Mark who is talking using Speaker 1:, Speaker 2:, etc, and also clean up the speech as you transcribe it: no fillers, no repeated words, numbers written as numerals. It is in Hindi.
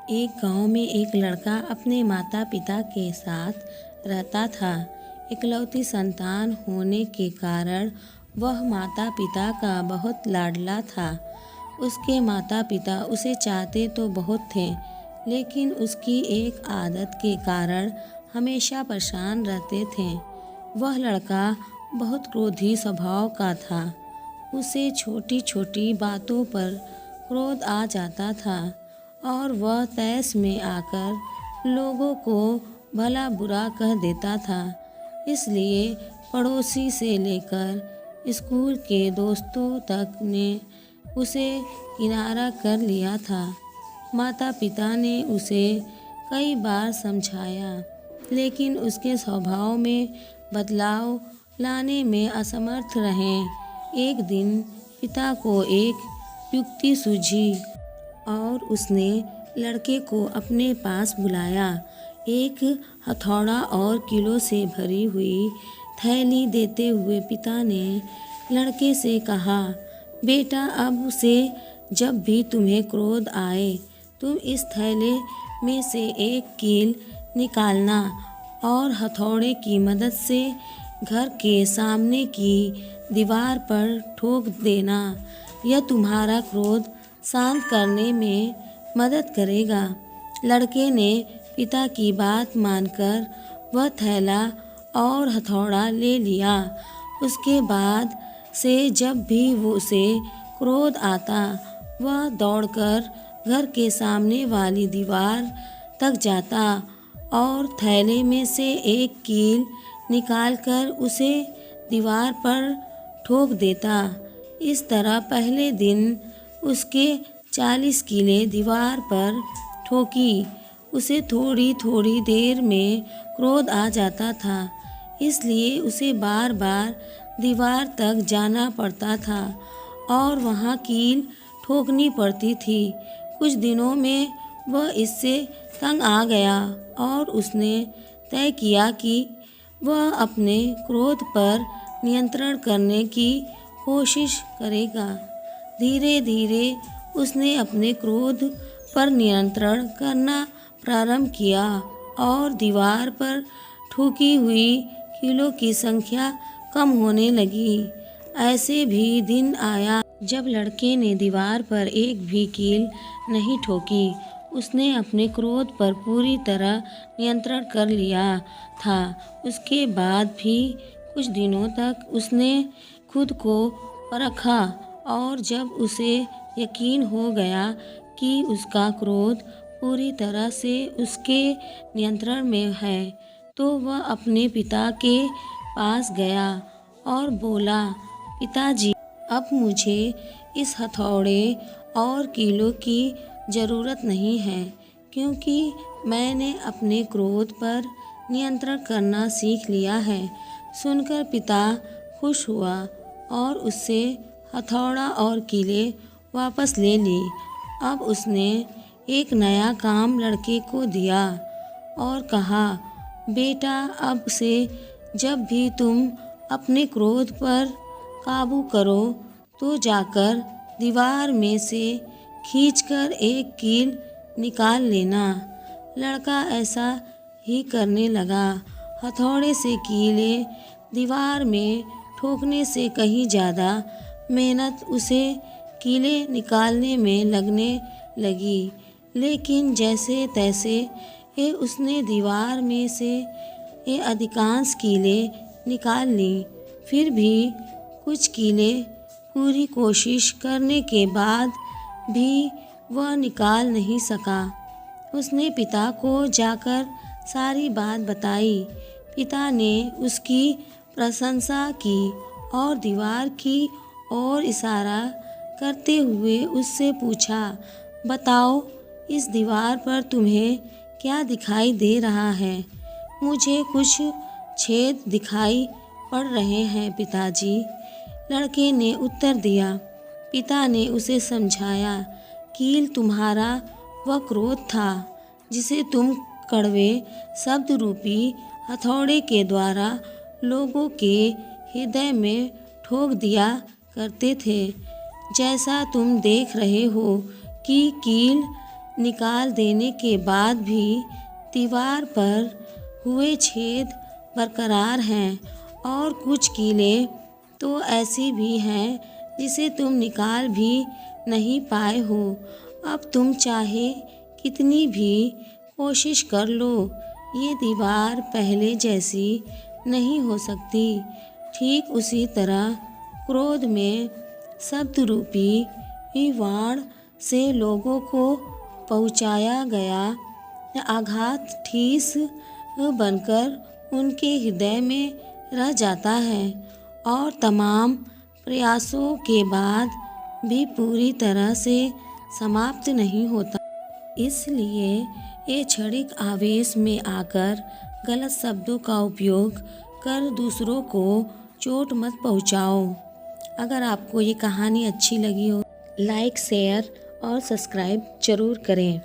Speaker 1: एक गांव में एक लड़का अपने माता पिता के साथ रहता था। इकलौती संतान होने के कारण वह माता पिता का बहुत लाडला था। उसके माता पिता उसे चाहते तो बहुत थे, लेकिन उसकी एक आदत के कारण हमेशा परेशान रहते थे। वह लड़का बहुत क्रोधी स्वभाव का था। उसे छोटी छोटी बातों पर क्रोध आ जाता था और वह तैश में आकर लोगों को भला बुरा कह देता था। इसलिए पड़ोसी से लेकर स्कूल के दोस्तों तक ने उसे किनारा कर लिया था। माता पिता ने उसे कई बार समझाया, लेकिन उसके स्वभाव में बदलाव लाने में असमर्थ रहे। एक दिन पिता को एक युक्ति सूझी और उसने लड़के को अपने पास बुलाया। एक हथौड़ा और कीलों से भरी हुई थैली देते हुए पिता ने लड़के से कहा, बेटा, अब से जब भी तुम्हें क्रोध आए, तुम इस थैले में से एक कील निकालना और हथौड़े की मदद से घर के सामने की दीवार पर ठोक देना। यह तुम्हारा क्रोध शांत करने में मदद करेगा। लड़के ने पिता की बात मानकर वह थैला और हथौड़ा ले लिया। उसके बाद से जब भी उसे क्रोध आता, वह दौड़कर घर के सामने वाली दीवार तक जाता और थैले में से एक कील निकालकर उसे दीवार पर ठोक देता। इस तरह पहले दिन उसके 40 कीलें दीवार पर ठोकी। उसे थोड़ी थोड़ी देर में क्रोध आ जाता था, इसलिए उसे बार बार दीवार तक जाना पड़ता था और वहाँ कील ठोकनी पड़ती थी। कुछ दिनों में वह इससे तंग आ गया और उसने तय किया कि वह अपने क्रोध पर नियंत्रण करने की कोशिश करेगा। धीरे धीरे उसने अपने क्रोध पर नियंत्रण करना प्रारंभ किया और दीवार पर ठोकी हुई कीलों की संख्या कम होने लगी। ऐसे भी दिन आया जब लड़के ने दीवार पर एक भी कील नहीं ठोकी। उसने अपने क्रोध पर पूरी तरह नियंत्रण कर लिया था। उसके बाद भी कुछ दिनों तक उसने खुद को परखा और जब उसे यकीन हो गया कि उसका क्रोध पूरी तरह से उसके नियंत्रण में है, तो वह अपने पिता के पास गया और बोला, पिताजी, अब मुझे इस हथौड़े और कीलों की ज़रूरत नहीं है, क्योंकि मैंने अपने क्रोध पर नियंत्रण करना सीख लिया है। सुनकर पिता खुश हुआ और उससे हथौड़ा और कीलें वापस ले ली। अब उसने एक नया काम लड़के को दिया और कहा, बेटा, अब से जब भी तुम अपने क्रोध पर काबू करो, तो जाकर दीवार में से खींचकर एक कील निकाल लेना। लड़का ऐसा ही करने लगा। हथौड़े से कीलें दीवार में ठोकने से कहीं ज़्यादा मेहनत उसे कीलें निकालने में लगने लगी, लेकिन जैसे तैसे उसने दीवार में से अधिकांश कीलें निकाल लीं। फिर भी कुछ कीलें पूरी कोशिश करने के बाद भी वह निकाल नहीं सका। उसने पिता को जाकर सारी बात बताई। पिता ने उसकी प्रशंसा की और दीवार की ओर इशारा करते हुए उससे पूछा, बताओ, इस दीवार पर तुम्हें क्या दिखाई दे रहा है? मुझे कुछ छेद दिखाई पड़ रहे हैं पिताजी, लड़के ने उत्तर दिया। पिता ने उसे समझाया, कील तुम्हारा वह क्रोध था जिसे तुम कड़वे शब्द रूपी हथौड़े के द्वारा लोगों के हृदय में ठोक दिया करते थे। जैसा तुम देख रहे हो कि कील निकाल देने के बाद भी दीवार पर हुए छेद बरकरार हैं और कुछ कीलें तो ऐसी भी हैं जिसे तुम निकाल भी नहीं पाए हो। अब तुम चाहे कितनी भी कोशिश कर लो, ये दीवार पहले जैसी नहीं हो सकती। ठीक उसी तरह क्रोध में शब्दरूपी वाण से लोगों को पहुंचाया गया आघात ठेस बनकर उनके हृदय में रह जाता है और तमाम प्रयासों के बाद भी पूरी तरह से समाप्त नहीं होता। इसलिए ये क्षणिक आवेश में आकर गलत शब्दों का उपयोग कर दूसरों को चोट मत पहुंचाओ। अगर आपको ये कहानी अच्छी लगी हो, लाइक, शेयर और सब्सक्राइब जरूर करें।